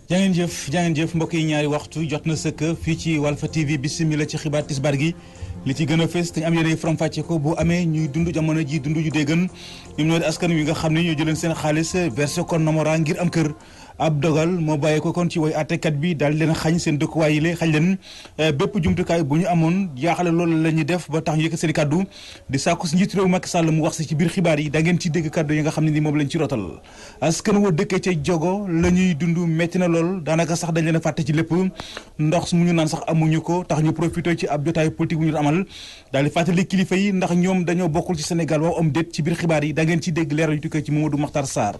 jangeen jëf mbokk yi ñaari waxtu jot na sëkk fii ci Walfa TV bismillah ci xibaar tisbaar gi li ci gën a fees te ñu am yéene faram fàcce ko bu amee ñuy dund jamono ji dund ju dee gën ñoom ñoo di askan wi nga xam ne ñoo jëleen seen xaalis versé ko Namora ngir am kër ab dogal moo bàyyee ko kon ci woy àttekat bi daal leen xañ seen dëkkuwaay yi le xañ leen bépp jumtukaay bu ñu amoon jaaxale loolu la ñuy def ba tax ñu yëkk seen kàddu di sàkku si njiitu réew Macky Sall mu wax si ci biir xibaar yi da ngeen ci dégg kàddu yi nga xam ne ni moom lañ ci rotal askan wa dëkkee ca jogo la ñuy dund metti na lool daanaka sax dañ leen a fàtte ci lépp ndox mu ñu naan sax amuñu ko tax ñu profité ci ab jotaay politique bu ñu amal daal di fàttali kilifa yi ndax ñoom dañoo bokkul ci Sénégal waaw am déet ci biir xibaar yi da ngeen ci dégg leeral yu tukkee ci Mamadou Makhtar Sarr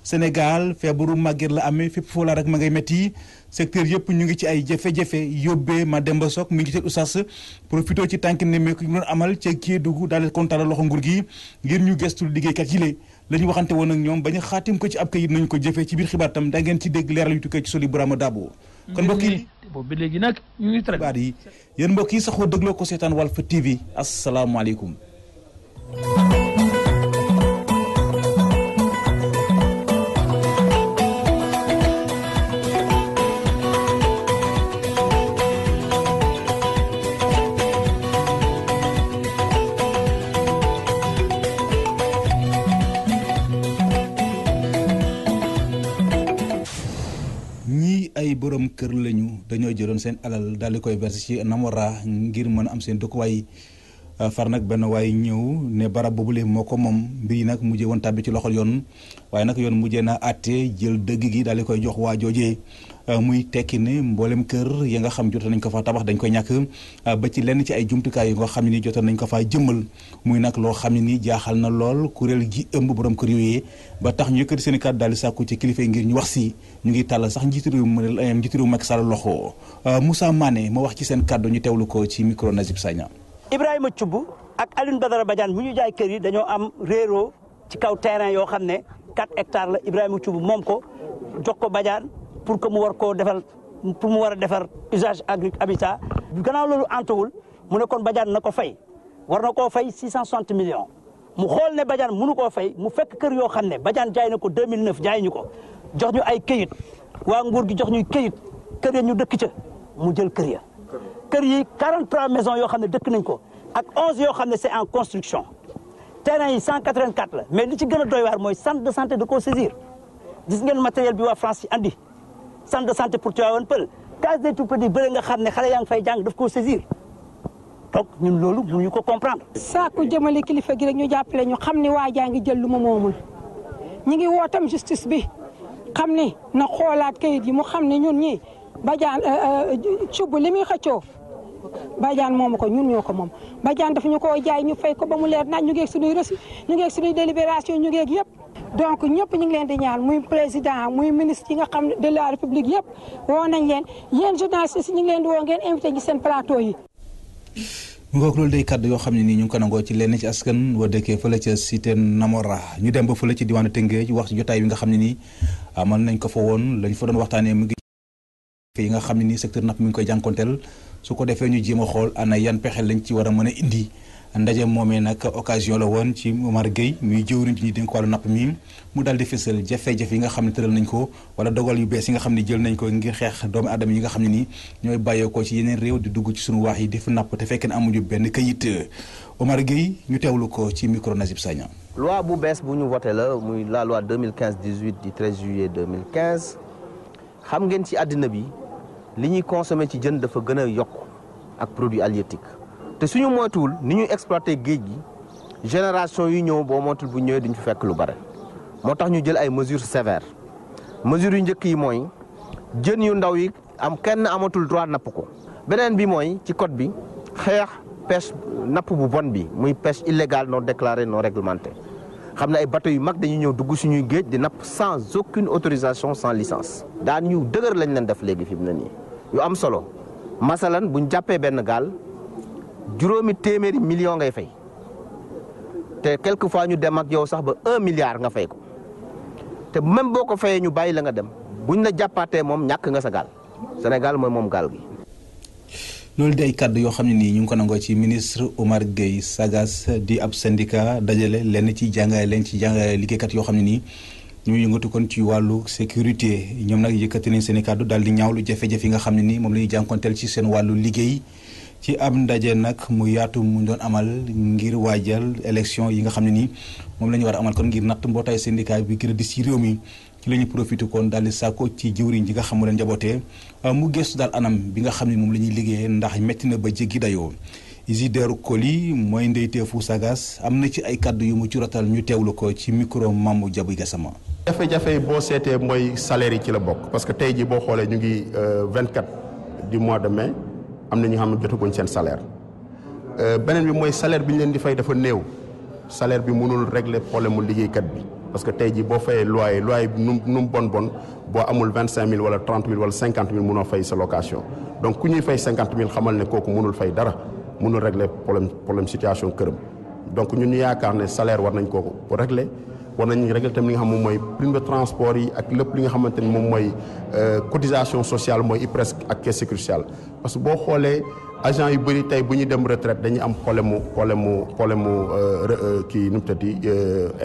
Sénégal feebaru màgget la amee fépp foo la rek ma ngay métti secteur yëpp ñu ngi ci ay jafe-jafe yóbbee Mademba Sock mi ngi ci Oustaz profité ci tànk nemmeeku ñu doon amal ca Kédougou daal di kontaan loxo nguur gi ngir ñu gestu liggéeykat yi la ñu waxante woon ak ñoom ba ñu xaatim ko ci ab kayit nañu ko jëfee ci biir xibaar tam da ngeen ci dégg leeral yu tukkee ci Soli Burama Dabo kon mbokk yi boobu ba léegi nag ñu ngi traité xibaar yi yéen mbokk yi saxoo dégloo ko seetaan Walfa TV asalaamaaleykum. ay borom kër lañu dañoo jëloon seen alal daal di koy verser ci Namora ngir mën a am seen dëkkuwaay far nag benn waay ñëw ne barab boobule moo ko moom mbir yi nag mujjee woon tàbbi ci loxol yoon waaye nag yoon mujjee na àtte jël dëgg gi daal di koy jox waa joojee muy tekki ne mboolem kër yi nga xam jotoon nañ ko fa tabax dañ koy ñàkk ba ci lenn ci ay jumtukaay yi nga xam ne ni jotoon nañ ko faa jëmmal muy nag loo xam ne ni jaaxal na lool kuréel gi ëmb borom kër yooyee ba tax ñu yëkkati seen kàddu daal di sàkku ci kilifa yi ngir ñu wax si ñu ngi tàllal sax njiitu réew Macky Sall loxo Moussa Mané moo wax ci seen kàddu ñu teewlu ko ci micro Nazib Sagna. Ibrahima Thioub ak Alioune Badara Badiane bu ñu jaay kër yi dañoo am réeroo ci kaw terrain yoo xam ne 4 hectares la Ibrahima Thioub moom ko jox ko Badiane pour que mu war koo defal pour mu war a defar usage habitat gannaaw loolu antuwul mu ne kon Badiane na ko fay war na koo fay 660 millions mu xool ne Badiane mënu koo fay mu fekk kër yoo xam ne Badiane jaay na ko 2009 jaay ñu ko jox ñu ay këyit waa nguur gi jox ñuy këyit kër ya ñu dëkk ca mu jël kër ya kër yi 43 maisons yoo xam ne dëkk nañ ko ak 11 yoo xam ne c'est en construction terrain yi 184 la mais li ci gën a doy waar mooy centre de santé da koo saisir gis ngeen matériel bi waa France yi andi centre de santé pour Tivaouane Peulh case des tout-petits bële nga xam ne xale yaa ngi fay jàng daf koo saisir donc ñun loolu mënuñu ko comprendre. saako jëmale kilifa gi rek ñu jàppale ñu xam ni waa jaa ngi jël lu ma moomul ñu ngi wootam justice bi xam ni na xoolaat kayit yi mu xam ne ñun ñii Badiane Thioub li muy xëccoo Badiane moomu ko ñun ñoo ko moom Badiane dafa ñu koo jaay ñu fay ko ba mu leer naaj ñu ngeeg suñuy reçu ñu ngeeg suñuy délibération ñu ngeeg yëpp donc ñëpp ñu ngi leen di ñaan muy président muy ministre yi nga xam de la république yëpp woo nañ leen yéen journalistes yi ñu ngi leen di woo ngeen invité ci seen plateau yi. mu ngoog loolu day kàddu yoo xam ne nii ñu ngi ko nangoo ci lenn ci askan wa dëkkee fële ca cité Namora ñu dem ba fële ci diwaanu Tëngéej wax ci jotaay bi nga xam ne nii amal nañ ko fa woon lañ fa doon waxtaanee mu ngi yi nga xam ne nii secteur napp mi ngi koy jànkonteel su ko defee ñu jéem a xool ana yan pexe lañ ci war a mën a indi ndaje moomee nag occasion la woon ci Omar Gueye muy jëwriñ ci ñi dénk wàllu napp mi mu daal di fësal jafe-jafe yi nga xam ne tëral nañ ko wala dogal yu bees yi nga xam ne jël nañ ko ngir xeex doomu aadama yi nga xam ne nii ñooy bàyyeekoo ci yeneen réew di dugg ci suñu waax yi di fa napp te fekkee ne amuñu benn kayit Omar Gueye ñu teewlu ko ci micro Nazib Sagna. loi bu bees bu ñu voté la muy la loi 2015-18 du 13 juillet 2015 xam ngeen ci àddina bi li ñuy consommé ci jën dafa gën a yokk ak produit halieutique te suñu moytuwul ni ñuy exploité géej gi génération yu ñëw boo moytul bu ñëwee duñu fi fekk lu bare moo tax ñu jël ay mesures sévères mesures yu njëkk yi mooy jën yu ndaw yi am kenn amatul droit napp ko beneen bi mooy ci code bi xeex pêche napp bu bon bi muy pêche illégale non déclarée non réglementée xam ne ay bateau yu mag dañuy ñëw dugg suñuy géej di napp sans aucune autorisation sans licence daan yu dëgër lañ leen def léegi fi mu ne nii yu am solo masalan buñ jàppee benn gaal juróomi téeméeri million ngay fay te quelque fois ñu dem ak yow sax ba 1 milliard nga fay ko te même boo ko fayee ñu bàyyi la nga dem buñ la jàppaatee moom ñàkk nga sa gaal Sénégal mooy moom gaal gi. loolu di ay kàddu yoo xam ne nii ñu ngi ko nangoo ci ministre Omar Gueye Sagas di ab syndicat dajale lenn ci jàngale leen ci jàngale liggéeykat yoo xam ne nii ñu yëngatu kon ci wàllu sécurité ñoom nag yëkkati nañ seen i kàddu daal di ñaawlu jafe-jafe yi nga xam ne ni moom la ñuy jànkonteel ci seen wàllu liggéey ci am ndaje nag mu yaatu mu doon amal ngir waajal élection yi nga xam ne ni moom la ñu war a amal kon ngir natt mbootaay syndicat bi gën a dis ci réew mi ci la ñu profité kon daal di sàkko ci jëwriñ ji nga xam mu leen njabootee mu gëstu daal anam bi nga xam ne moom la ñuy liggéeyee ndax métti na ba jéggi dayoo Isidore Koli mooy ndeyteefu Sagas am na ci ay kàddu yu mu ci rotal ñu teewlu ko ci micro Mamou Diabou Gassama. jafe-jafe yi boo seetee mooy salaire yi ci la bokk parce que tey jii boo xoolee ñu ngi 24 du mois de mai am na ñu xam ne jotaguñ seen salaire beneen bi mooy salaire bi ñu leen di fay dafa néew salaire bi mënul régler problème mu liggéeykat bi parce que tey jii boo fayee loyer bi nu mu bon boo amul 25000 wala 30000 wala 50000 mënoo fay sa location donc ku ñuy fay 50000 xamal ne kooku mënul fay dara mënul régler problème situation këram donc ñun ñu yaakaar ne salaire war nañ kooku régler. war nañu régler tamit li nga xam moom mooy prime de transport yi ak lépp li nga xamante ni moom mooy cotisation sociale mooy IPRES ak caisse sécurité sociale parce que boo xoolee agent yu bëri tey bu ñuy dem retraite dañuy am problème mu kii nu mu tëddi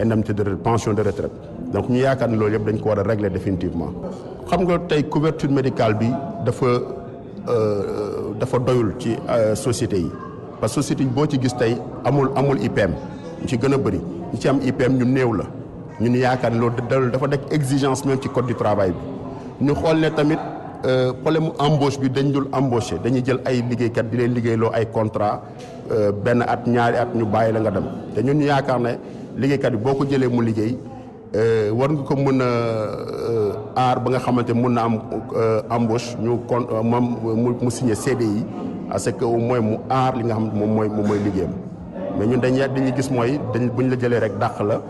indemnité de pension de retraite donc ñu yaakaar ne loolu yëpp dañ ko war a régler définitivement. xam nga tey couverture médicale bi dafa doyul ci société yi parce que société yi boo ci gis tey amul IPM ñu ci gën a bëri ñu ci am IPM ñu néew la. ñun yaakaar ne loolu dafa nekk exigence même ci code du travail bi ñu xool ne tamit problème mu embauche bi dañ dul embauché dañuy jël ay liggéeykat di leen liggéeyloo ay contrat benn at ñaari at ñu bàyyi la nga dem te ñun ñu yaakaar ne liggéeykat bi boo ko jëlee mu liggéey war nga ko mën a aar ba nga xamante mun na am embauche ñu kon moom mu signé CDI parce que au moins mu aar li nga xam moom mooy liggéeyam mais ñun dañuy gis mooy buñ la jëlee rek dàq la.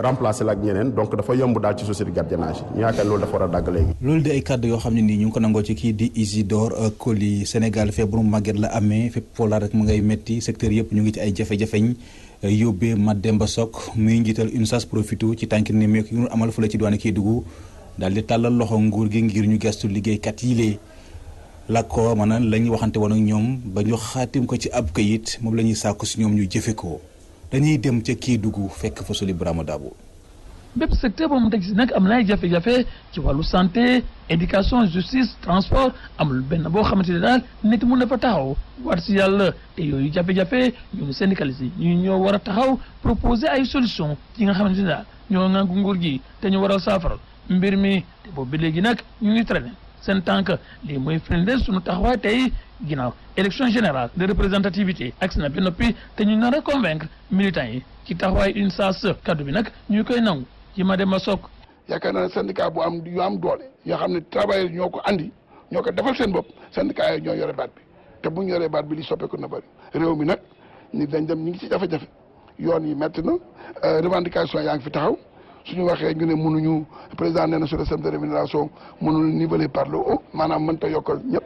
remplacer la ak ñeneen donc dafa yomb daal ci société gardiennage ñu yaakaar loolu dafa war a dagg léegi. loolu di ay kàddu yoo xam ne nii ñu ngi ko nangoo ci kii di Isidore Koli Sénégal feebaru màgget la amee fépp foo laa rek mu ngay métti secteur yëpp ñu ngi ci ay jafe-jafeñ yóbbee Mademba Sok muy njiital UNSAS profité ci tànki ne meek yu ñu amal fële ci diwaanu Kédougou daal di tàllal loxo nguur gi ngir ñu gestu liggéeykat yi lee la ko maanaam la ñuy waxante woon ak ñoom ba ñu xaatim ko ci ab kayit moom la ñuy sàkku si ñoom ñu jëfe ko. dañuy dem ca Kédougou fekk fa Soli Brahma Dabo. bépp secteur boobu mu teg si nag am na ay jafe-jafe ci wàllu santé éducation justice transport amul benn boo xamante ne daal nit mun na fa taxaw war si yàlla te yooyu jafe-jafe ñun syndicalistes yi ñu ñoo war a taxaw proposer ay solution yi nga xamante ne daal ñoo ŋànk nguur gi te ñu war a saafara mbir mi te boobu ba léegi nag ñu ngi traîner seen tànk lii mooy firndeel suñu taxawaay tey ginnaaw élection générale de représentativité ak na bi noppi te ñu nar a convaincre militants yi ci taxawaay UNSAS kaddu bi nag ñu koy nangu ci Mademba Sok. yaakaar naa ne syndicat yu am doole yoo xam ne travailleurs ñoo ko andi ñoo ko defal seen bopp syndicat yi ñoo yore baat bi te bu ñu yoree baat bi li soppeeku na bëri réew mi nag ñu ngi ci jafe-jafe yoon yi métti na revendication yaa ngi fi taxaw. suñu waxee ñu ne mënuñu président nee na sur le système de rémunération mënul niveler par le haut maanaam mënta yokkal ñëpp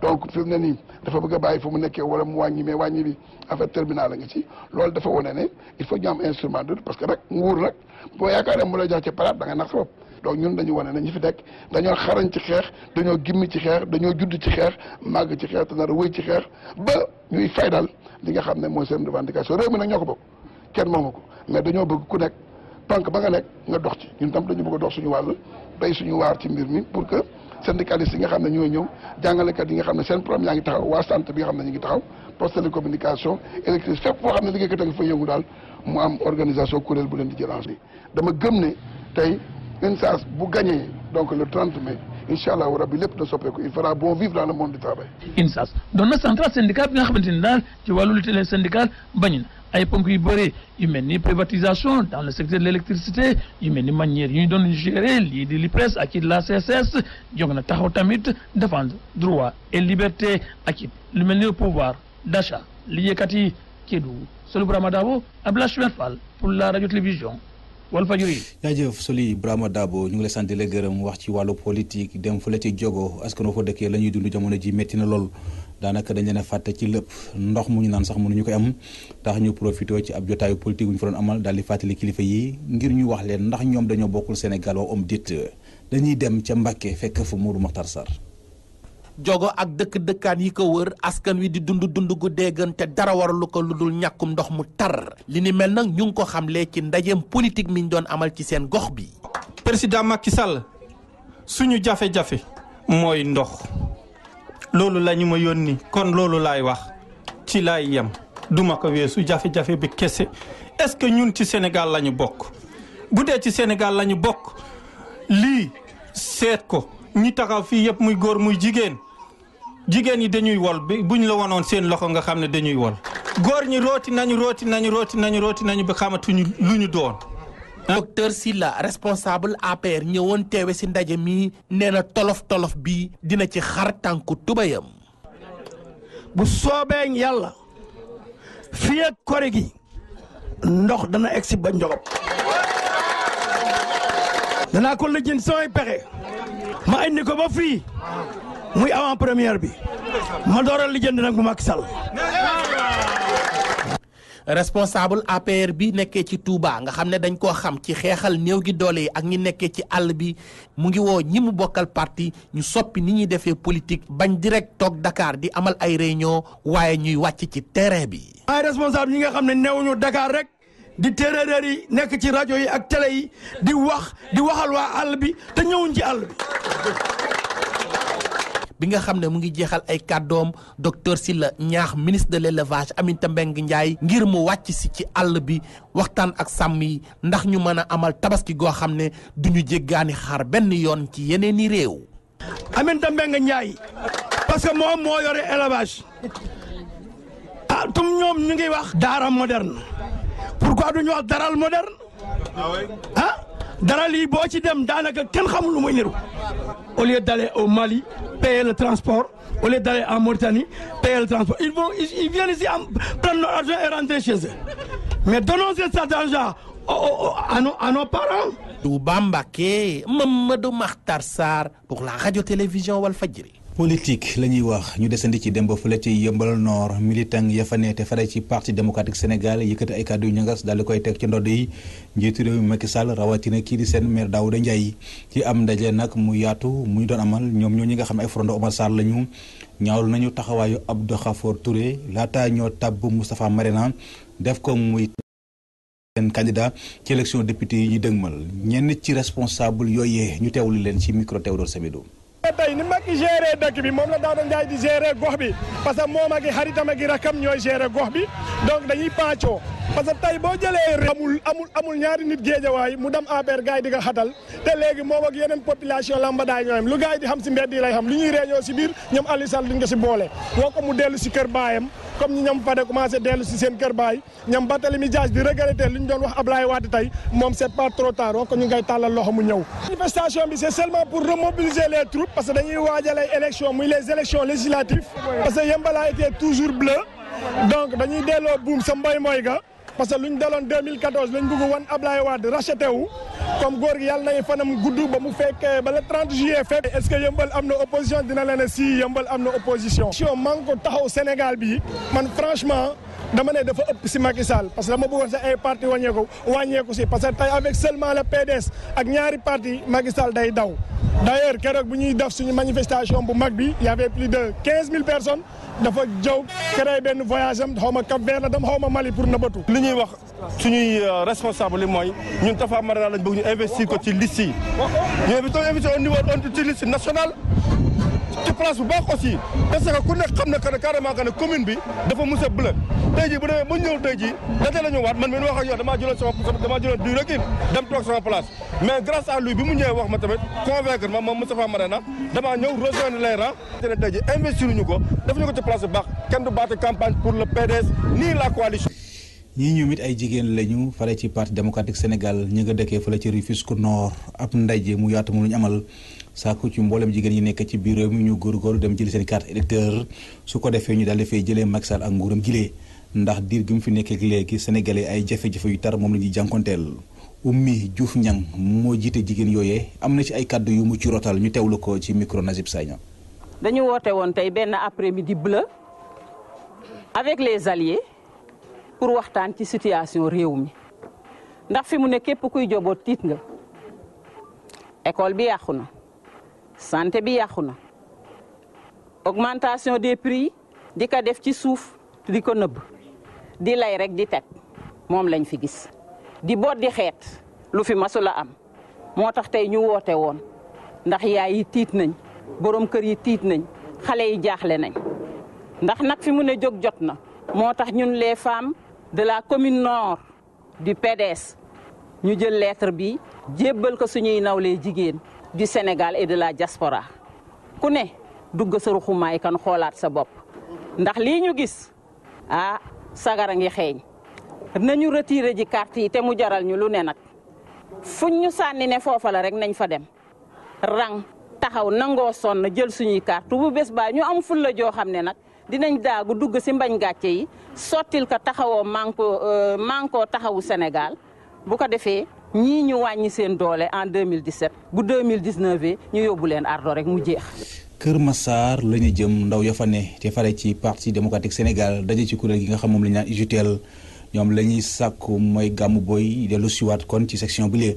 donc fi mu ne nii dafa bëgg a bàyyi fu mu nekkee wala mu wàññi mais wàññi bi affaire terminale la nga ci loolu dafa wane ne il faut ñu am instrument de parce que rek nguur nag boo yaakaaree mu lay jox ci paraat da nga nax sa bopp donc ñun dañu wane ne ñi fi nekk dañoo xarañ ci xeex dañoo gimmi ci xeex dañoo judd ci xeex màgg ci xeex te nar a wéy ci xeex ba ñuy faydal li nga xam ne mooy seen revendication réew mi nag ñoo ko bokk kenn moomu ko mais dañoo bëgg ku nekk pank ba nga nekk nga dox ci ñun tam dañu bëgg a dox suñu wàll day suñu waar ci mbir mi pour que syndicalistes yi nga xam ne ñooy ñëw jàngalekat yi nga xam ne seen problème yaa ngi taxaw waa santé bi nga xam ne ñu ngi taxaw poste de communication électricité fépp foo xam ne liggéeykat a ngi fa yëngu daal mu am organisation kuréel bu leen di jël en charge dama gëm ne tey UNSAS bu gagné donc le 30 mai incha allah rabbi lépp na soppeeku il fera bon vivre dans le monde du travail. UNSAS doon na central syndicat bi nga xamante ni daal ci wàllu lutte syndical bañ na ay ponk yu bëri yu mel ni privatisation dans le secteur de l'électricité yu mel ni manière yu ñu doon gérer lii di l'IPRES ak it la CSS jóg na taxaw tamit défendre droit et liberté ak it lu mel ni pouvoir d'achat liggéeykat yi Kédougou Soli Brahma Dabo Abdoulaye Fall pour la radio télévision Walfadjri. jaajëf Soli Brahma Dabo ñu ngi lay sant di la gërëm wax ci wàllu politique dem fële ci jogo askan fa dëkkee la ñuy dund jamono ji métti na lool daanaka dañ leen a fàtte ci lépp ndox mu ñu naan sax mënuñu koy am tax ñu profité ci ab jotaayu politique bu ñu fa doon amal daal di fàttali kilifa yi ngir ñu wax leen ndax ñoom dañoo bokkul Sénégal waa om dit dañuy dem ca Mbàkke fekk fa Mourou Makhtar Sarr. jogo ak dëkkaan yi ko wër askan wi di dund gu déggan te dara waralu ko lu dul ñàkkum ndox mu tar li ni mel nag ñu ngi ko xamlee ci ndajeem politique mi ñu doon amal ci seen gox bi. président Macky Sall suñu jafe-jafe mooy ndox loolu la ñu ma yónni kon loolu laay wax ci laay yem duma ko weesu jafe-jafe bi kese est-ce que ñun ci Sénégal la ñu bokk bu dee ci Sénégal la ñu bokk lii seet ko ñi taxaw fii yëpp muy góor muy jigéen yi dañuy wol buñ la wonoon seen loxo nga xam ne dañuy wol góor ñi rooti nañu ba xamatuñu lu ñu doon. docteur Sylla responsable APR ñëwoon teewe si ndaje mi nee na tolof bi dina ci xar tànku tubayam. bu soobee yàlla fii ak kore gi ndox dana egsi ba Njogop danaa ko lijjanti samay pexe ma indi ko ba fii muy avant première bi ma dooral lijjanti nag bu Macky Sall. responsable APR bi nekkee ci Touba nga xam ne dañ koo xam ci xeexal néew gi doole yi ak ñi nekkee ci àll bi mu ngi woo ñi mu bokkal parti ñu soppi ni ñuy defee politique bañ direct toog Dakar di amal ay réunion waaye ñuy wàcc ci terrain bi. ay responsable ñi nga xam ne newuñu Dakar rek di téeréer yi nekk ci rajo yi ak télé yi di waxal waa àll bi te ñëwuñ ci àll bi. bi nga xam ne mu ngi jeexal ay kàddoom docteur Sylla ñaax ministre de l'élevage Aminata Mbengue Ndiaye ngir mu wàcc si ci àll bi waxtaan ak sàmm yi ndax ñu mën a amal tabaski goo xam ne duñu jéggaani xaar benn yoon ci yeneeni réew. Aminata Mbengue Ndiaye parce que moom moo yore élevage tum ñoom ñu ngi wax daara moderne pourquoi duñu wax daral moderne daral yi boo ci dem daanaka kenn xamul lu muy niru au lieu d'aller au Mali payer le transport au lieu d'aller en Mauritanie payer le transport ils viennent ici prendre leur argent et rentrer chez eux mais donnons cet argent à nos parents. Touba Mbacké, Mamadou Makhtar Sarr pour la radio-télévision Walfadjri. politique la ñuy wax ñu desandi ci dem ba fële ci Yeumbeul Nord militant ya fa ne te fare ci parti démocratique Sénégal yëkkati ay kàddu yu ñangas daal di koy teg ci ndodd yi njiitu réew mi Macky Sall rawatina kii di seen maire Daouda Ndiaye ci am ndaje nag mu yaatu mu ñu doon amal ñoom ñoo ñi nga xam ne ay frondo Omar Sarr lañu ñaawlu nañu taxawaayu Abdou Khafor Touré laata ñoo tabb Moustapha Marena def ko muy seen candidat ci élection député yi ñu dëgmal ñenn ci responsable yooyee ñu teewlu leen ci micro Théodore Semedo. tey ni Macky géré dëkk bi moom la Daouda Ndiaye di géré gox bi parce que moom ak i xaritam ak i rakam ñooy géré gox bi donc dañuy pàccoo parce que tey boo jëlee amul ñaari nit géejawaay mu dem APR gars yi di ko xatal te léegi moom ak yeneen population lambadaay ñooyam lu gars yi di xam si mbedd yi lay xam lu ñuy réunion si biir ñoom Aliou Sall duñ ko si boole woo ko mu dellu si kër baayam comme ñi ñoom Fade commencé dellu si seen kër baay ñoom Barthélémy Dias di regretté li ñu doon wax Ablaye Wade tey moom c'est pas trop tard woo ko ñu ngay tàllal loxo mu ñëw manifestation bi c'est seulement pour remobiliser les troupes parce que dañuy waajal ay élections muy les élections législatives parce que Yeumbeul a été toujours bleu donc dañuy delloo buum sa mboy mooy ga parce que lu ñu daloon 2014 lañ bëgg wan Ablaye Wade racheté wu comme góor gi yàlla nay fanam gudd ba mu fekkee ba le 30 juillet fekk est-ce que Yeumbeul am na opposition dina leen ne si Yeumbeul am na opposition. maa ngi ko taxaw Sénégal bi man franchement dama ne dafa ëpp si Macky Sall parce que dama bëggoon sa ay parti wàññeeku si parce que tey avec seulement le PDS ak ñaari parti Macky Sall day daw d'ailleurs keroog bu ñuy def suñu manifestation bu mag bi y avait plus de 15 000 personnes dafa jow créé benn voyage am xaw ma Cap Vert la dem xaw ma Mali pour nëbbatu. li ñuy wax suñuy responsable yi mooy ñun Tafa Marena lañ bëgg ñu investir ko ci liste yi ñu investir au niveau ci liste nationale ci place bu baax aussi parce que ku nekk xam na que carrément que ne commune bi dafa mus a bleu tey jii bu demee ba ñëw tey jii date la ñu waat man mi wax ak yow damaa jëloon du recul dem toog sama place mais grâce à lui bi mu ñëwee wax ma tamit convaincre ma moom Moustapha Marena damaa ñëw rejoindre les rangs te ne tey jii investir ñu ko def ñu ko ci place bu baax kenn du baate campagne pour le PDS ni la coalition. ñii ñoom it ay jigéen lañu fare ci parti démocratique Sénégal ñi nga dëkkee fële ci Rufisque Nord ab ndaje mu yaatu mu lu ñu amal sàkku ci mboolem jigéen yi nekk ci biir réew mi ñu góorgóorlu dem jëli seen carte électeur su ko defee ñu daal di fay jëlee Macky Sall ak nguuram gilee ndax diir gi mu fi nekkee léegi sénégalais ay jafe-jafe yu tar moom la ñuy jànkonteel Oumy Diouf Niang moo jiite jigéen yooyee am na ci ay kaddu yu mu ci rotal ñu teewlu ko ci micro Nazib Sagna. dañu woote woon tey benn après-midi bleu avec les alliés pour waxtaan ci situation réew mi ndax fi mu ne képp kuy joboot tiit nga école bi yàqu na santé bi yàqu na augmentation des prix di ko def ci suuf di ko nëbb di lay rek di teg moom lañ fi gis di boot di xeet lu fi masula am moo tax tey ñu woote woon ndax yaay yi tiit nañ borom kër yi tiit nañ xale yi jaaxle nañ ndax nag fi mu ne jóg jot na moo tax ñun les femmes de la commune nord du PDS ñu jël lettre bi jébbal ko suñuy nawlee jigéen du Sénégal et de la diaspora ku ne dugg sa ruxumaay kan xoolaat sa bopp ndax lii ñu gis sagara ngi xeeñ nañu retiré ji carte yi te mu jaral ñu lu ne nag fuñ ñu sànni ne foofa la rek nañ fa dem rang taxaw nangoo sonn jël suñuy carte bu bés baa ñu am fulla joo xam ne nag dinañ daagu dugg si mbañ gàcce yi sottil ko taxawoo manko taxawu Sénégal bu ko defee ñii ñu wàññi seen doole en 2017 bu 2019 ñu yóbbu leen ardo rek mu jeex. Kër Massar la ñu jëm ndaw ya fa ne te fare ci parti démocratique Sénégal daje ci kuréel gi nga xam moom la ñu naan UJTL ñoom la ñuy sàkku mooy gàmmu booy dellu siwaat kon ci section bi lee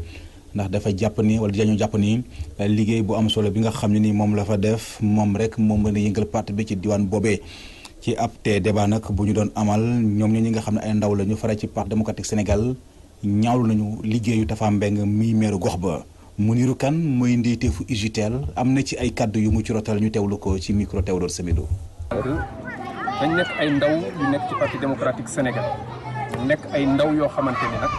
ndax dafa jàpp ni wala dañoo jàpp ni liggéey bu am solo bi nga xam ne ni moom la fa def moom rek moom mën a yëngal parti bi ci diwaan boobee. ci ab te débat nag bu ñu doon amal ñoom ñi nga xam ne ay ndaw la ñu fare ci parti démocratique Sénégal ñaawlu nañu liggéeyu Tafa Mbeng mi meeru gox ba. Mounirou Kane mooy ndeyteefu UJTL am na ci ay kàddu yu mu ci rotal ñu teewlu ko ci micro Théodore Semedo. dañ nekk ay ndaw yu nekk ci parti démocratique Sénégal nekk ay ndaw yoo xamante ni nag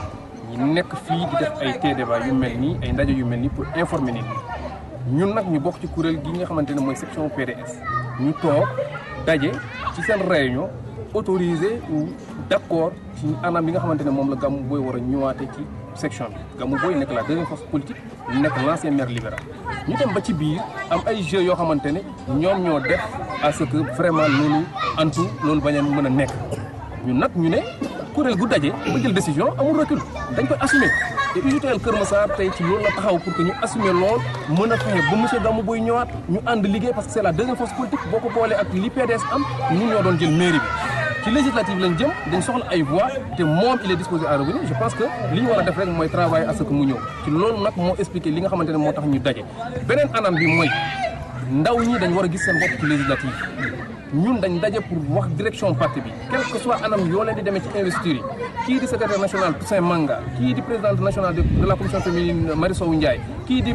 ñu nekk fii di def ay té débat yu mel nii ay ndaje yu mel nii pour informer nit ñi ñun nag ñu bokk ci kuréel gi nga xamante ne mooy section PDS ñu toog daje ci seen réunion autorisé ou d'accord ci anam bi nga xamante ne moom la Gamou Boye war a ñëwaate ci section bi Gamou Boye nekk la deuxième force politique nekk l'ancien maire libéral ñu dem ba ci biir am ay jeux yoo xamante ne ñoom ñoo def à ce que vraiment loolu antu loolu bañ a mën a nekk ñun nag ñu ne kuréel gu daje ba jël décision amul recul dañ koy assumer te UJTL Kër Massar tey ci loolu la taxaw pour que ñu assumer lool mën a fexe ba monsieur Gamou Boye ñëwaat ñu ànd liggéey parce que c'est la deuxième force politique boo ko boolee ak li PDS am ñun ñoo doon jël mairie bi ci législative lañ jëm dañ soxla ay voix te moom il est disposé à revenir je pense que li ñu war a def rek mooy travailler à ce que mu ñëw ci loolu nag moo expliqué li nga xamante ne moo tax ñu daje beneen anam bi mooy ndaw ñi dañ war a gis seen bopp ci législative ñun dañ daje pour wax direction parti bi quel que soit anam yoo leen di demee ci investiture yi kii di secrétaire national Toussaint Manga kii di présidente nationale de la commission féminine Marie Sow Ndiaye kii di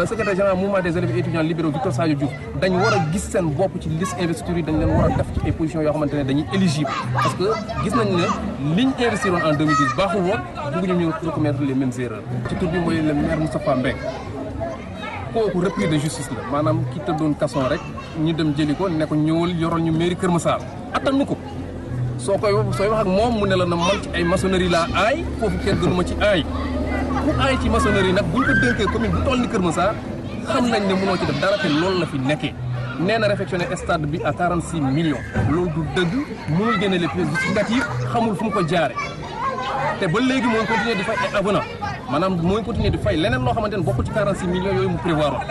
secrétaire général mouvement des élèves et étudiants libéraux Victor Sadio Diouf dañ war a gis seen bopp ci liste investiture yi dañ leen war a def ci ay positions yoo xamante ne dañuy éligible parce que gis nañ ne liñ investiroon en 2010 baaxul woon bëgg ñu recommettre les mêmes erreurs ci tur bi mooy le maire Moustapha Mbeng kooku repris de justice la maanaam ki tëddoon kason rek ñu dem jëli ko ne ko ñëwal yoroon ñu mairie Kër Massar attanu ko sooy wax ak moom mu ne la na man ci ay maçonnerie laa aay foofu kenn gënuma ci aay ku aay ci maçonnerie nag buñ ko dénkee commune bu toll ni Kër Massar xam nañ ne mënoo ci def dara te loolu la fi nekkee nee na réfectionné stade bi à 46 millions loolu du dëgg mënul génne les pièces justificatives xamul fu mu ko jaare te ba léegi mooy continuer di fay ay avenant maanaam mooy continuer di fay leneen loo xamante ne bokkul ci 46 millions yooyu mu prévoir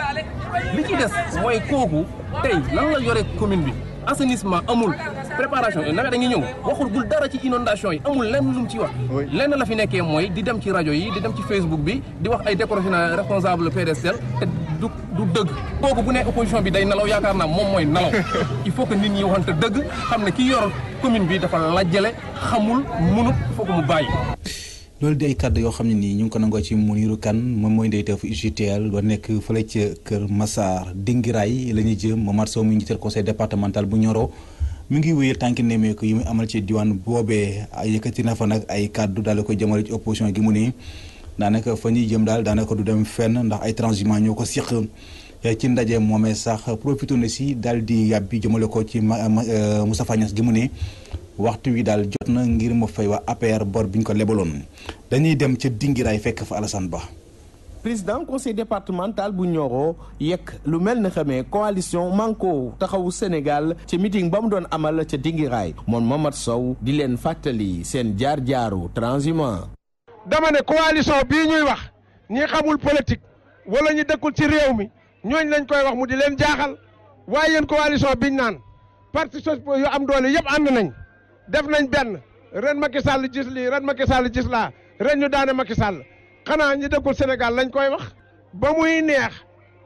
li ci des mooy kooku tey lan la yore commune bi assainissement amul préparation yi nawet a ngi ñëw waxul gul dara ci inondation yi amul lenn lu mu ci wax lenn la fi nekkee mooy di dem ci rajo yi di dem ci Facebook bi di wax ay décoration responsable PDSL te du dëgg kooku bu ne opposition bi day nalaw yaakaar naa moom mooy nalaw il faut que nit ñi waxante dëgg xam ne ki yor commune bi dafa lajjale xamul munut il faut que mu bàyyi loolu di ay kàddu yoo xam ne nii ñu ngi ko nangoo ci Mounirou Kane moom mooy ndeyteefu UJTL doo nekk fële ca Kër Massar Dingiraay la ñuy jëm Momar Sow mi njiital conseil départemental bu Nioro mi ngi wéyal tànki nemmeeku yi muy amal ci diwaan boobee yëkkati na fa nag ay kàddu daal di koy jëmale ci opposition gi mu ne daanaka fa ñuy jëm daal daanaka du dem fenn ndax ay transhumants ñoo ko siq ci ndaje moomee sax profité na si daal di yàbbi jëmale ko ci Moustapha Niasse gi mu ne waxtu wi daal jot na ngir mu fay waa APR bor bi ñu ko lebaloon dañuy dem ca Dingiraay fekk fa Alassane Ba. président conseil départemental bu Nioro yekk lu mel ne xamee coalition Manko taxawu Sénégal ca meeting ba mu doon amal ca Dingiraay moom Momar Sow di leen fàttali seen jaar-jaaru transhumant. dama ne coalition bii ñuy wax ñi xamul politique wala ñi dëkkul ci réew mi ñooñ lañ koy wax mu di leen jaaxal waaye yéen coalition biñ naan parti sociaux yu am doole yëpp ànd nañ. def nañ benn ren Macky Sall gis lii ren Macky Sall gis laa ren ñu daane Macky Sall xanaa ñi dëkkul Sénégal lañ koy wax ba muy neex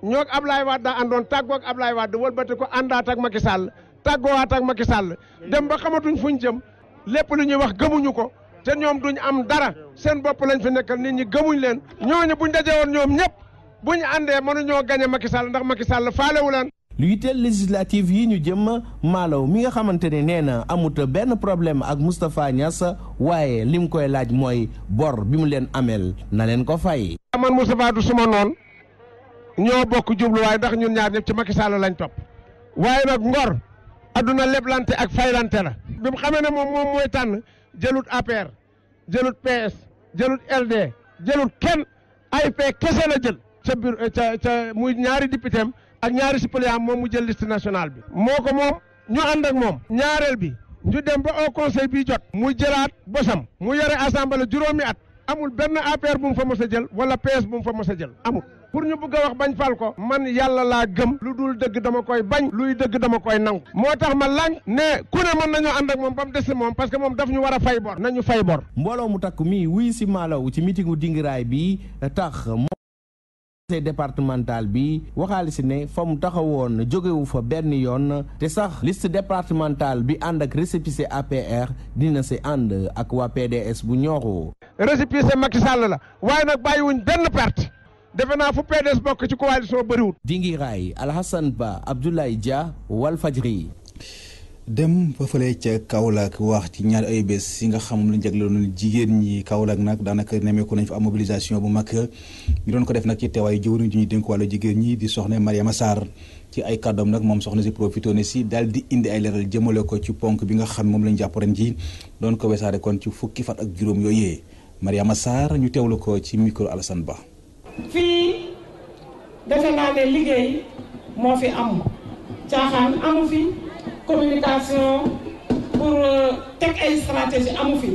ñoo ak Ablaye Wade daa àndoon tàggoo ak Ablaye Wade wëlbati ko àndaat ak Macky Sall tàggoowaat ak Macky Sall dem ba xamatuñ fuñ jëm lépp lu ñuy wax gëmuñu ko te ñoom duñ am dara seen bopp lañ fi nekkal nit ñi gëmuñ leen ñooñu buñ daje woon ñoom ñëpp bu ñu àndee mënuñoo gañe Macky Sall ndax Macky Sall faalewu leen. lu yitteel législative yi ñu jëm Malaw mi nga xamante ne nee na amut benn problème ak Moustapha Niass waaye lim koy laaj mooy bor bi mu leen ameel na leen ko fay. man Moustapha du suma noon ñoo bokk jubluwaay ndax ñun ñaar ñëpp ci Macky Sall lañ topp waaye nag ngor adduna leblante ak faylante la. bi mu xamee ne moom mooy tànn jëlut APR jëlut PS jëlut LD jëlut kenn AFP kese la jël ca biir ca muy ñaari député am ak ñaari suppléant moom mu jël liste nationale bi moo ko moom ñu ànd ak moom ñaareel bi ñu dem ba au conseil bi jot mu jëlaat bosam mu yore assemblée juróomi at amul benn APR bu mu fa mos a jël wala PS bu mu fa mos a jël amul pour ñu bëgg a wax bañ fal ko man yàlla laa gëm lu dul dëgg dama koy bañ luy dëgg dama koy nangu moo tax ma lañ ne ku ne mën nañoo ànd ak moom ba mu des si moom parce que moom daf ñu war a fay bor nañu fay bor. mbooloo mu takk mi wuy si Malaw ci meetingu Dingiraay bi tax conseil départemental bi waxaale si ne fa mu taxawoon jógewu fa benn yoon te sax liste départementale bi ànd ak récépissé APR dina si ànd ak waa PDS bu Nioro. récépissé Macky Sall la waaye nag bàyyiwuñ benn perte defe naa fu PDS bokk ci coalition bëriwul. Dingiraay Alhassane Ba Abdoulaye Dia Walfadjri. dem ba fële ca Kaolack wax ci ñaari ay bés yi nga xam lu jagleeloon jigéen ñi Kaolack nag daanaka nemeeku nañ fa am mobilisation bu mag ñu doon ko def nag ci teewaayu jëwriñ ji ñuy dénk wàllu jigéen ñi di soxna Mariama Sarr ci ay kàddoom nag moom soxna si profité ne si daal di indi ay leeral jëmale ko ci ponk bi nga xam moom lañ jàpp ren ji doon ko wesaare kon ci fukki fan ak juróom yooyee Mariama Sarr ñu teewlu ko ci micro Alassane Ba. fii defe naa ne liggéey moo fi am caaxaan amu fi. communication pour teg ay stratégie amu fi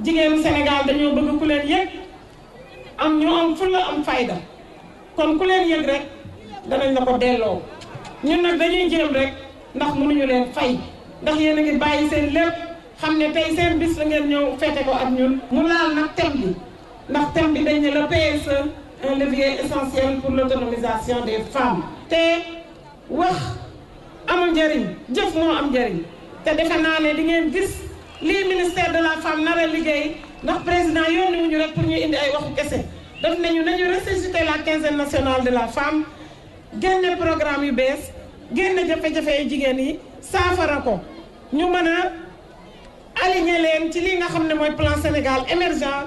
jigéenu Sénégal dañoo bëgg ku leen yëg am ñu am fulla am fayda kon ku leen yëg rek danañ la ko delloo ñun nag dañuy jéem rek ndax mënuñu leen fay ndax yéen a ngi bàyyi seen lépp xam ne tey seen bis la ngeen ñëw fete ko ak ñun mu laal nag thème bi ndax thème bi dañ ne le PSE un levier essentiel pour l'autonomisation des femmes te wax amul njëriñ jëf moo am njëriñ te defe naa ne di ngeen gis lii ministère de la femme nar a liggéey ndax président yónni wuñu rek pour ñu indi ay waxu kese daf nañu ressusciter la quinzaine nationale de la femme génne programme yu bees génne jafe-jafe yu jigéen yi saafara ko ñu mën a aligner leen ci li nga xam ne mooy plan Sénégal émergent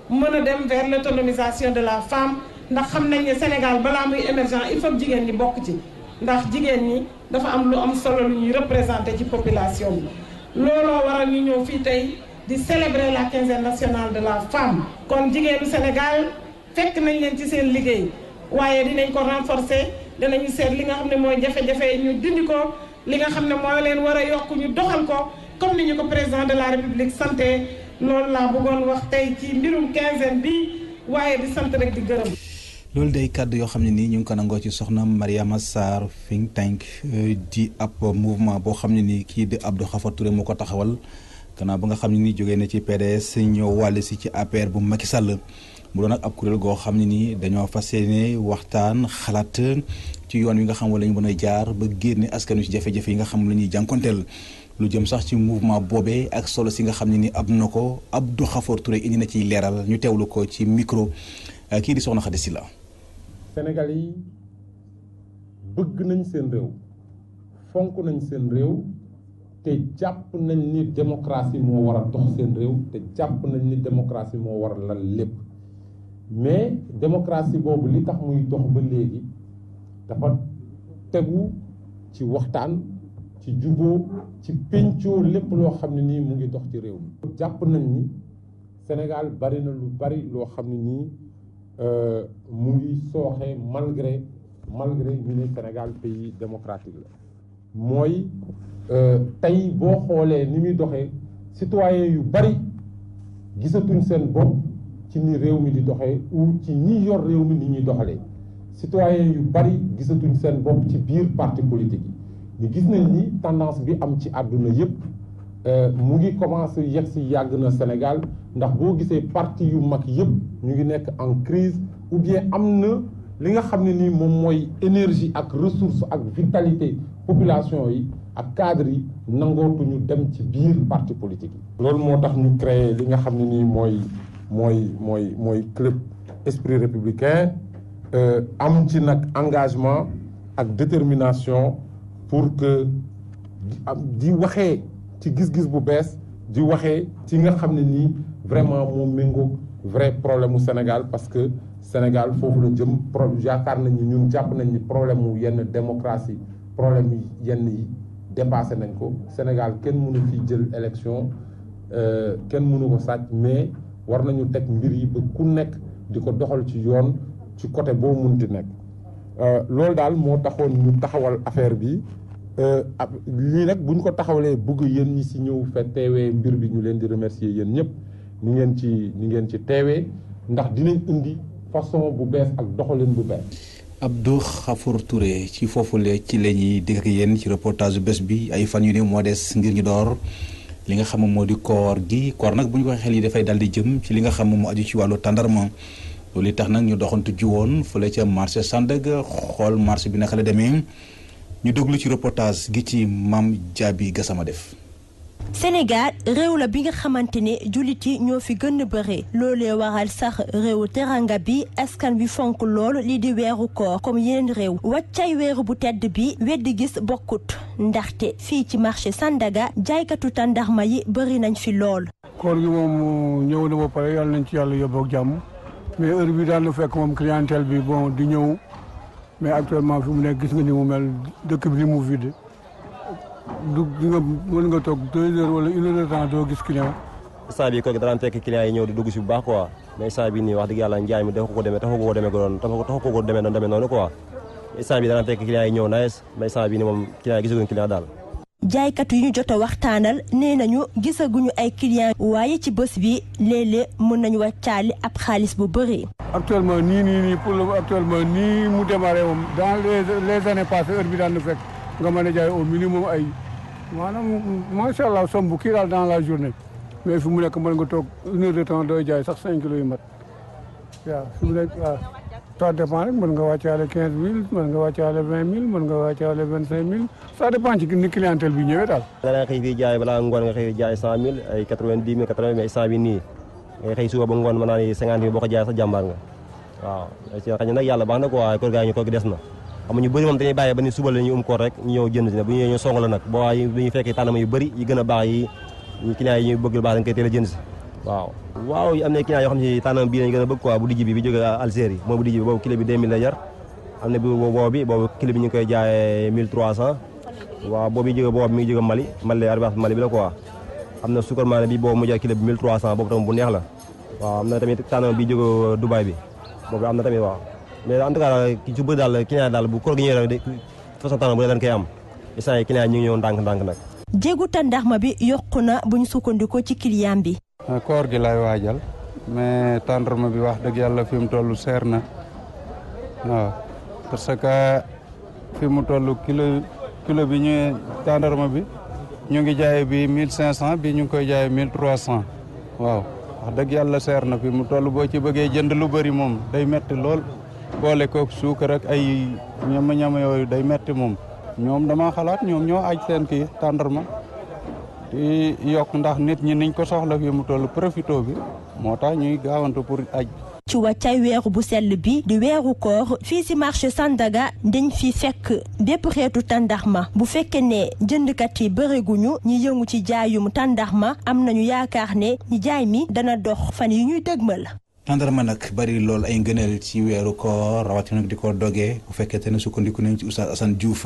mën a dem vers l'autonomisation de la femme ndax xam nañ ne Sénégal balaa muy émergent il faut jigéen ñi bokk ci ndax jigéen ñi dafa am lu am solo lu ñuy représenté ci population bi looloo waral ñu ñëw fii tey di célébrer la quinzaine nationale de la femme kon jigéenu Sénégal fekk nañ leen ci seen liggéey waaye dinañ ko renforcer dinañu seet li nga xam ne mooy jafe-jafe ñu dindi ko li nga xam ne moo leen war a yokk ñu doxal ko comme ni ñu ko président de la république santé loolu laa bëggoon wax tey ci mbirum quinzaine bi waaye di sant rek di gërëm. loolu day kàddu yoo xam ne nii ñu ngi ko nangoo ci soxna Mariama Sarr think tank di ab mouvement boo xam ne nii kii di Abdou Khafor Touré moo ko taxawal gannaaw ba nga xam ne nii jógee na ci PDS ñëw wàll si ci APR bu Macky Sall mu doon ak ab kuréel goo xam ne nii dañoo fas yéene waxtaan xalaat ci yoon wi nga xam wala ñu mën a jaar ba génne askan wi ci jafe-jafe yi nga xam la ñuy jànkonteel lu jëm sax ci mouvement boobee ak solo si nga xam ne nii ab na ko Abdou Khafor Touré indi na ciy leeral ñu teewlu ko ci micro kii di soxna Khady Sylla. Sénégal yi bëgg nañ seen réew fonk nañ seen réew te jàpp nañ ni démocratie moo war a dox seen réew te jàpp nañ ni démocratie moo war a lal lépp mais démocratie boobu li tax muy dox ba léegi dafa tegu ci waxtaan ci juboo ci pencoo lépp loo xam ne nii mu ngi dox ci réew mi jàpp nañ ni Sénégal bari na lu bari loo xam ne nii mu ngi sooxe malgré ñu ne Sénégal pays démocratique la mooy tey boo xoolee ni muy doxee citoyen yu bari gisatuñ seen bopp ci ni réew mi di doxee ou ci ñi yor réew mi ni ñuy doxalee citoyen yu bari gisatuñ seen bopp ci biir parti politique yi ñu gis nañ ni tendance bi am ci àdduna yépp mu ngi commencé yegg si yàgg na Sénégal ndax boo gisee parti yu mag yépp ñu ngi nekk en crise ou bien am na li nga xam ne nii moom mooy énergie ak ressource ak vitalité population yi ak cadre yi nangootuñu dem ci biir parti politique yi. loolu moo tax ñu créé li nga xam ne nii mooy club esprit républicain am ci nag engagement ak détermination pour que di waxee ci gis-gis bu bees di waxee ci nga xam ne nii vraiment moo méngoog vrai problème mu Sénégal parce que Sénégal foofu la jëm yaakaar nañ ni ñun jàpp nañ ni problème mu yenn démocratie problème yi yenn yi dépassé nañ ko Sénégal kenn mënu fi jël élection kenn mënu ko sàcc mais war nañu teg mbir yi ba ku nekk di ko doxal ci yoon ci côté boo munti nekk loolu daal moo taxoon ñu taxawal affaire bi lii nag bu ñu ko taxawalee bëgg yéen ñi si ñëw fe teewee mbir bi ñu leen di remercier yéen ñëpp ni ngeen ci teewee ndax dinañ indi façon bu bees ak doxalin bu bees. Abdou Khafour Touré ci foofule ci la ñuy dégg ak yéen ci reportage bés bi ay fan yu ne moo des ngir ñu door li nga xam moo di koor gi koor nag bu ñu ko xel yi dafay dal di jëm ci li nga xam moo aju ci wàllu tàndarma loolu tax nag ñu doxantu ji woon fële ca marché Sandaga xool marché bi naka la demee ñu déglu ci reportage gi ci Mame Diaby Gassama def. Sénégal réew la bi nga xamante ne jullit yi ñoo fi gën a bëre loolee waral sax réewu teranga bi askan bi fonk lool lii di weeru koor comme yeneen réew wàccay weeru bu tedd bi weddi gis bokkut ndaxte fii ci marché Sandaga jaaykatu tàndarma yi bëri nañ fi lool. koor gi moom ñëw na ba pare yàlla nañ ci yàlla yóbbu ak jàmm mais heure bi daan na fekk moom clientèle bi bon di ñëw mais actuellement fi mu nekk gis nga ni mu mel dëkk bi ni mu vide. di nga mën nga toog 2 heures wala 1 heure de temps doo gis client. instant bii koor gi daan fekk client yi ñëw di dugg si bu baax quoi mais instant bii nii wax dëgg yàlla njaay mi taxu ko demee noonu quoi instant bii daan fekk client yi ñëw nice mais instant bii nii moom client yi gisaguñu client daal. jaaykat yu ñu jot a waxtaanal nee nañu gisaguñu ay client waaye ci bés bi léeg-léeg mën nañu wàccaali ab xaalis bu bëri. actuellement nii pour le actuellement nii mu démarré moom dans les années passées heure bi daan na fekk nga mën a jaay au minimum ay maanaam macha allah somb kii daal dans la journée mais fi mu nekk mën nga toog 1 heure de temps dooy jaay sax 5 kilos yu mat waaw fi mu nekk waaw ça dépend rek mën nga wàccaale 15000 mën nga wàccaale 20000 mën nga wàccaale 25000 ça dépend ci ni clientèle bi ñëwee daal. da nga xëy fii jaay balaa ngoon nga xëy jaay 100000 ay 90000 80 mais 100 bi nii ngay xëy suba ba ngoon mën naa ni 50000 boo ko jaay sax jàmbaar nga waaw ci xëy na nag yàlla baax na quoi koor gaa ñu koor gi des na. xam nga ñu bëri moom dañuy bàyyi ba ni suba la ñu koor rek ñu ñëw jënd si ne bu ñu ñëwee ñu song la nag boo waaye bu ñu fekkee tànnama yu bëri yi gën a baax yi ñu client yi ñu bëgg lu baax dañ koy teel a jënd si waaw am na client yoo xam ne tànnama bii lañ gën a bëgg quoi bu dijj bi jóge Algérie mooy bu dijj bi boobu kilo bi 2000 la jar am na boobu kilo bi ñu ngi koy jaayee 1300 waaw boobu jóge boobu mi ngi jóge Mali arrivage Mali bi la quoi am na sukar maane bi boobu mu jar kilo bi 1300 boobu tamit bu neex la waaw am na tamit tànnama bi jóge Dubaï bi boobu am na tamit waaw mais en tout cas ki ci bëri daal client daal bu koor gi ñëwee rek façon tànn bu ne dañ koy am instant yi client ñu ngi ñëw ndànk-ndànk nag. jéegu tàndarma bi yokku na bu ñu sukkandikoo ci client bi. koor gi lay waajal mais tàndarma bi wax dëgg yàlla fi mu toll seer na waaw parce que fi mu toll kilo bi ñu tàndarma bi ñu ngi jaay bi 1500 bi ñu ngi koy jaay 1300 waaw wax dëgg yàlla seer na fi mu toll boo ci bëggee jënd lu bëri moom day metti lool. boole kook suukar ak ay ñama yooyu day metti moom ñoom dama xalaat ñoom ñoo aj seen kii tàndarma di yokk ndax nit ñi niñ ko soxla fi mu toll profito bi moo tax ñuy gaawantu pour aj ci wàccay weeru bu sell bi di weeru koor fii si marché Sandaga dañ fi fekk bépp xeetu tàndarma bu fekkee ne jëndkat yi bëreeguñu ñi yëngu ci jaayum tàndarma am nañu yaakaar ne ñi jaay mi dana dox fan yi ñuy dëgmal. tàndarma nag bari lool ay ngëneel ci weeru koor rawatina nag di ko dogee bu fekkente ne sukkandiku nañ ci Oustaz Assane Diouf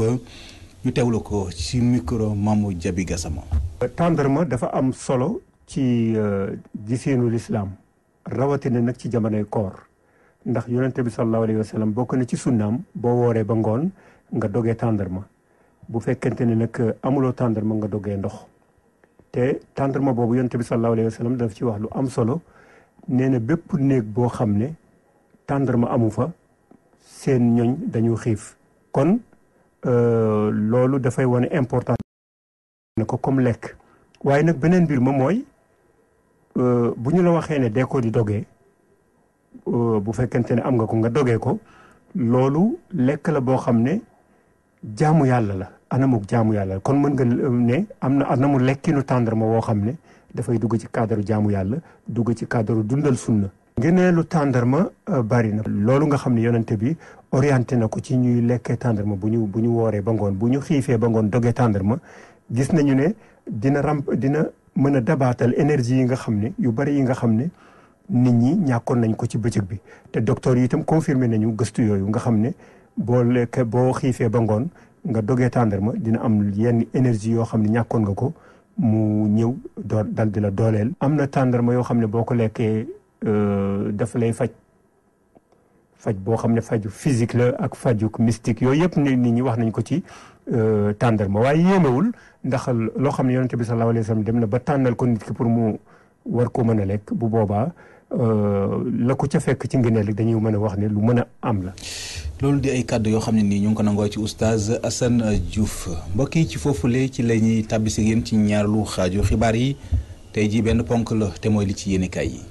ñu teewlu ko ci micro Mame Diaby Gassama. tàndarma dafa am solo ci giseenu lislaam rawatina nag ci jamonoy koor ndax yonente bi sallallahu alayhi wa sallam bokk na ci sunnaam boo wooree ba ngoon nga dogee tàndarma bu fekkente ne nag amuloo tàndarma nga dogee ndox te tàndarma boobu yonente bi sallallahu alayhi wa sallam daf ci wax lu am solo. nee na bépp néeg boo xam ne tàndarma amu fa seen ñoñ dañu xiif kon loolu dafay wane important na ko comme lekk waaye nag beneen mbir ma mooy bu ñu la waxee ne dee ko di dogee bu fekkente ne am nga ko nga dogee ko loolu lekk la boo xam ne jaamu yàlla la anamuk jaamu yàlla la kon mën nga ne am na anamu lekkinu tàndarma woo xam ne dafay dugg ci cadre jaamu yàlla dugg ci cadre dundal sunna ngëneelu tàndarma bari na loolu nga xam ne yonente bi orienté na ko ci ñuy lekkee tàndarma bu ñu wooree ba ngoon bu ñu xiifee ba ngoon dogee tàndarma gis nañu ne dina mën a dabaatal énergie yi nga xam ne yu bari yi nga xam ne nit ñi ñàkkoon nañ ko ci bëccëg bi te docteur yi itam confirmé nañu gëstu yooyu nga xam ne boo xiifee ba ngoon nga dogee tàndarma dina am yenn énergie yoo xam ne ñàkkoon nga ko mu ñëw dal di la dooleel. am na tàndarma yoo xam ne boo ko lekkee dafa lay faj boo xam ne faju physique la ak faju mystique yooyu yëpp nit ñi wax nañ ko ci tàndarma waaye yéemewul ndax loo xam ne yonente bi sallallahu alayhi wa sallam dem na ba tànnal ko nit ki pour mu war ko mën a lekk bu boobaa la ko ca fekk ci ngëneel rek dañuy mën a wax ne lu mën a am la. loolu di ay kàddu yoo xam ne nii ñu ngi ko nangoo ci oustaz Assane Diouf mbokk yi ci foofule ci la ñuy tàbbisi yéen ci ñaareelu xaaju xibaar yi tey jii benn ponk la te mooy li ci yéenekaay yi.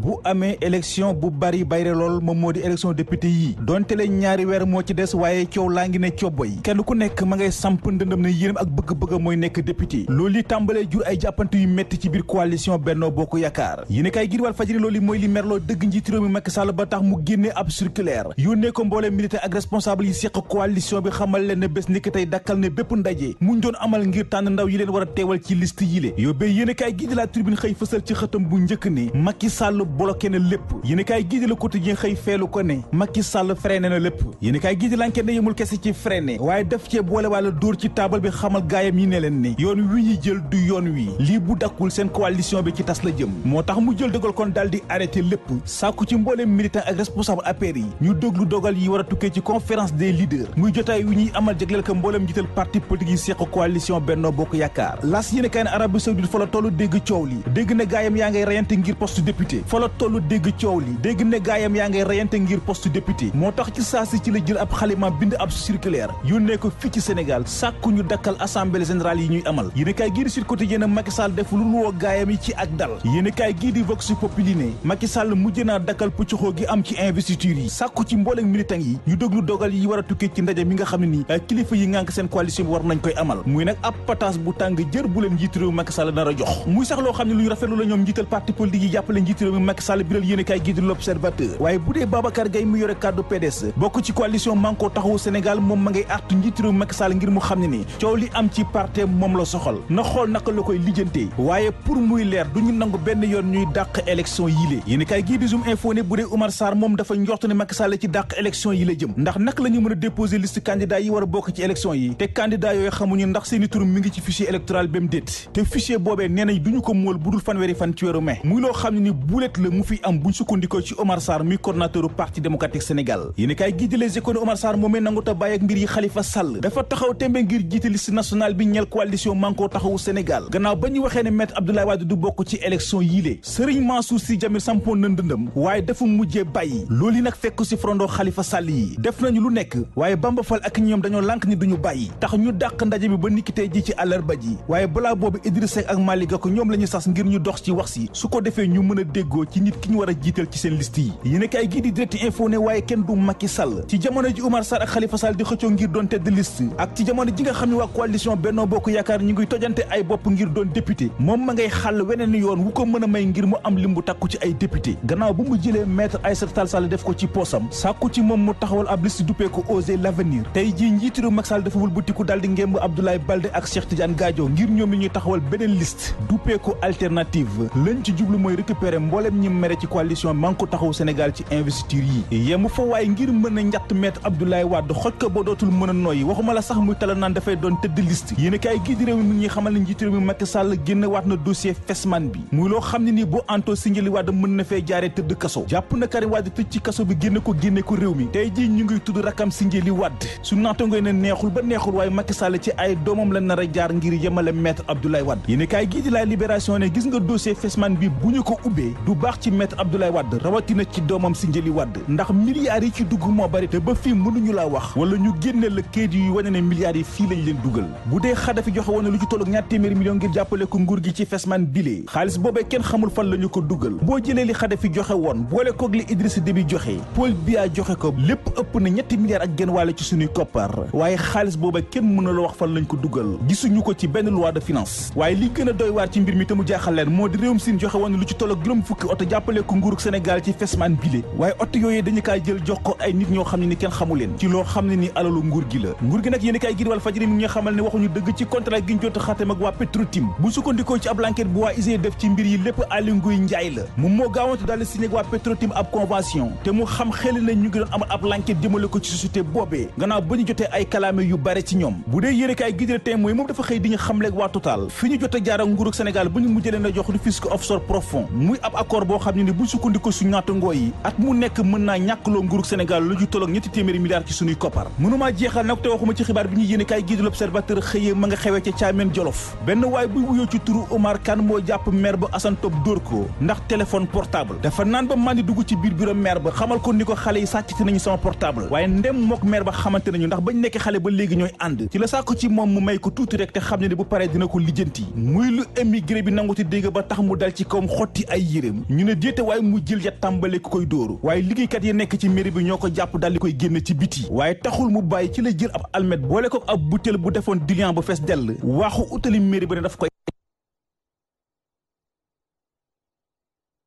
bu amee élection bu bari bayre lool moom moo di élection député yi donte leen ñaari weer moo ci des waaye coow laa ngi ne coobo yi kenn ku nekk ma ngay samp ndëndëm ne yéenam ak bëgg-bëgg mooy nekk député loolu yi tàmbalee jur ay jàppante yu metti ci biir coalition Benno Bokk Yaakaar yéen kay gir Walf Fadjri loolu mooy li merloo dëgg njiitu réew mi Macky Sall ba tax mu génnee ab circulaire yónnee ko mboolee militaire ak responsable yi seq coalition bi xamal leen ne bés ni ki tey dakkal ne bépp ndaje muñ doon amal ngir tànn ndaw yi leen war a teewal ci liste yi le yóbbee yéen kay gi di La Tribune xëy fësal ci xëtam bu njëkk ne Macky Sall bloqué na lépp yéenekaay gii di Le Quotidien xëy feelu ko ne Macky Sall freiné na lépp yéenekaay gii di L'Enquête ne yemul kese ci freiné waaye def cee boole wàlla dóor ci taabal bi xamal gaayam yi ne leen ne yoon wi ñuy jël du yoon wi lii bu dakkul seen coalition bi ci tas la jëm moo tax mu jël dogal kon daal di arrêté lépp sàkku ci mbooleem militant ak responsable APR yi ñu déglu dogal yi war a tukkee ci conférence des leaders muy jotaay wi ñuy amal jagleel ko mbooleem jiital parti politique yi seq coalition Benno Bokk Yaakaar las yéenekaay ne Arabie Saoudite fa la tollu dégg coow li dégg ne gaayam yaa ngay reyante ngir poste député fa la tollu dégg coow li dégg ne gaayam yaa ngay reyante ngir poste député moo tax ci saasi ci la jël ab xalima bind ab circulaire yónnee ko fii ci Sénégal sàkku ñu dakkal assemblée générale yi ñuy amal yéenekaay gii di Sud Quotidien Macky Sall def lu woo gaayam yi ci ak dal yéenekaay gii di Vox Populi ne Macky Sall mujj naa dakkal pëccoxoo gi am ci investiture yi sàkku ci mbooleem militant yi ñu déglu dogal yi war a tukkee ci ndaje mi nga xam ne nii kilifa yi ngànk seen coalition bi war nañ koy amal muy nag ab pataas bu tàng jër bu leen njiitu réew Macky Sall nar a jox muy sax loo xam ne lu ñu rafetlu la ñoom njiital parti politique yi jàppale njiitu réew mi Macky Sall biral yéenekaay gii di L'Observateur waaye bu dee Babacar Gaye mu yore kàddu PDS bokk ci coalition Manko Taxawu Sénégal moom ma ngay artu njiitu réew Macky Sall ngir mu xam ne ni coow li am ci parti moom la soxal na xool naka la koy lijjantee waaye pour muy leer du ñu nangu benn yoon ñuy dàq élection yi lée yéen kay gii di Zoom Info ne bu dee Oumar Sarr moom dafa njort ne Macky Sall ci dàq élection yi la jëm ndax naka la ñu mën a déposer liste candidat yi war a bokk ci élection yi te candidat yooyu xamuñu ndax seeni tur mi ngi ci fichier électoral bém déet te fichier boobee nee nañ duñu ko móol bu dul fanweeri fan ci weeru mai muy loo xam ne ni bulet la mu fi am buñ sukkandikoo ci Oumar Sarr muy coordonnateur parti démocratique Sénégal yéen kay gii di Les Échos ne Oumar Sarr moomee nangu ta bàyyi ak mbir yi Khalifa Sall dafa taxaw tembe ngir jiite liste nationale bi ñeel coalition Manko Taxawu Sénégal gannaaw ba ñu waxee ne maître Abdoulaye Wade du bokk ci élection yii lée Serigne Mansour Sy Djamil sampoon na ndëndëm waaye dafa mujjee bàyyi loolu yi nag fekk si frondoo Khalifa Sall yi def nañu lu nekk waaye Bamba Fall ak ñoom dañoo lànk ni duñu bàyyi tax ñu dàq ndaje bi ba niki tey ji ci àllarba ji waaye balaa boobu Idrissa Seck ak Malick Gakou ñoom la ñu sas ngir ñu dox ci wax si su ko defee ñu mën a déggoo ci nit ki ñu war a jiital ci seen liste yi yéen kay gii di Direct Info ne waaye kenn du Macky Sall ci jamono ji Oumar Sarr ak Khalifa Sall di xëccoo ngir doon tête de liste ak ci jamono ji nga xam ne waa coalition Benno Bokk Yaakaar ñu ngi tojante ay bopp ngir doon député moom ma ngay xàll weneen yoon wu ko mën a may ngir mu am lim bu takku ci ay député gannaaw bu mu jëlee maître Aïssata Tall Sall def ko ci poosam sàkku ci moom mu taxawal ab liste duppee ko Oser l'avenir tey jii njiitu réew Macky Sall dafa wëlbatiku daal di ngemb Abdoulaye Baldé ak Cheikh Tidiane Gadio ngir ñoom li ñuy taxawal beneen liste duppee ko alternative lañ ci jublu mooy récupérer mboolem ñi mere ci coalition Manko Taxawu Sénégal ci investiture yi yemu fa waaye ngir mën a njatt maître Abdoulaye Wade xoj ko ba dootul mën a nooyi waxuma la sax muy tala naan dafay doon tëdd liste yéen kay gii di réew mi ñuy xamal ne njiitu réew mi Macky Sall génn waat na dossier Fesman bi muy loo xam ne nii boo Anto Sindiély Wade mën na fee jaaree tëdd kaso jàpp na Karim Wade tëj ci kaso bi génne ko réew mi tey jii ñu ngi tudd rakam Sindiély Wade su naatangooy ne neexul ba neexul waaye Macky Sall ci ay doomam la nar a jaar ngir yemale maître Abdoulaye Wade yéen kay gii di la Libération ne gis nga dossier Fesman bi bu ñu ko ubbee du baax baax ci maître Abdoulaye Wade rawatina ci doomam si Njëli Wade ndax milliards yi ci dugg moo bari te ba fii mënuñu laa wax wala ñu génne la kayit yu wane ne milliards yi fii lañ leen dugal bu dee Xadafi joxe woon na lu ci tollu ñaar téeméeri million ngir jàppale ko nguur gi ci Fesman bile xaalis boobee kenn xamul fan la ñu ko dugal boo jëlee li Xadafi joxe woon boole koog li Idrissa Déby joxe Paul Biya joxe ko lépp ëpp na ñetti milliards ak genn wàll ci suñuy koppar waaye xaalis boobee kenn mën na la wax fan lañ ko dugal gisuñu ko ci benn loi de finance waaye li gën a doy waar ci mbir mi te mu jaaxal leen moo di réewum Siin joxe woon lu ci tollu juróom fukki oto jàppale ko nguurug Sénégal ci Fesman bile waaye oto yooyu dañu kaa jël jox ko ay nit ñoo xam ne ni kenn xamu leen ci loo xam ne ni alalu nguur gi la nguur gi nag yéen kaay gi Walf Fadjri mi nga xamal ne waxuñu dëgg ci contrat gi ñu jot xaatim ak waa Petro-Tim bu sukkandikoo ci ab enquête bu waa IGE def ci mbir yi lépp Aly Ngouille Ndiaye la moom moo gaawantu daal di signé ak waa Petro-Tim ab convention te mu xam xel nañ ñu ngi doon amal ab enquête jëmale ko ci société boobee gannaaw ba ñu jotee ay kalaame yu bare ci ñoom bu dee yéen kaay gi tey mooy moom dafa xëy di ñu xamleeg waa Total fi ñu jot a jaar ak nguurug Sénégal bu ñu mujjee leen a jox du fisc offshore profond muy ab accord boo xam ne ni bu sukkandikoo suñu naatangoo yi at mu nekk mën naa ñàkkloo nguurug Sénégal lu ju tolloog ñetti téeméeri milliards ci suñuy koppar mënumaa jeexal nag te waxuma ci xibaar bi ñuy yéene kaay gi di L'Observateur xëyee ma nga xewee ca Thiamène Jolof benn waay buy wuyoo ci turu Omar Kane moo jàpp maire ba Assane Top dóor ko ndax téléphone portable dafa naan ba mandi dugg ci biir bureau maire ba xamal ko ni ko xale yi sàccati nañu sama portable waaye ndem mook maire ba xamante nañu ndax bañ nekk xale ba léegi ñooy ànd ci la sàkku ci moom mu may ko tuuti rek te xam ne ni bu paree dina ko lijjanti muy lu émigré bi nangu ci dégg ba tax mu dal ci kawam xotti ay yéreem ñu ne déete waaye mu jël ya tàmbale ku koy dóoru waaye liggéeykat yi nekk ci mairie bi ñoo ko jàpp dal di koy génn ci biti waaye taxul mu bàyyi ci la jël ab almet boole ko ab butéel bu defoon diluant ba fees dell waaxu utali mairie ba ne daf koy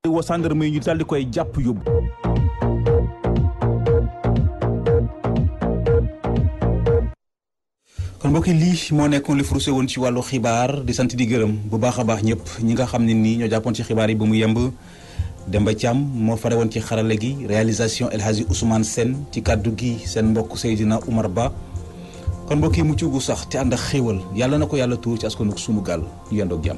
woo gendarme yi ñu dal di koy jàpp yóbbu kon mbokki lii moo nekkoon li frusé woon ci wàllu xibaar di sant di gërëm bu baax a baax ñëpp ñi nga xam ne nii ñoo jàppoon ci xibaar yi ba mu yemb Demba Thiam moo fare woon ci xarale gi réalisation El Hadji Ousmane Sène ci kàddu gi seen mbokk Seydina Oumar Ba kon mbokk yi mucc gu sax te ànd ak xéewal yàlla na ko yàlla tuur ci askanu sunu gaal ñu yendoog jàmm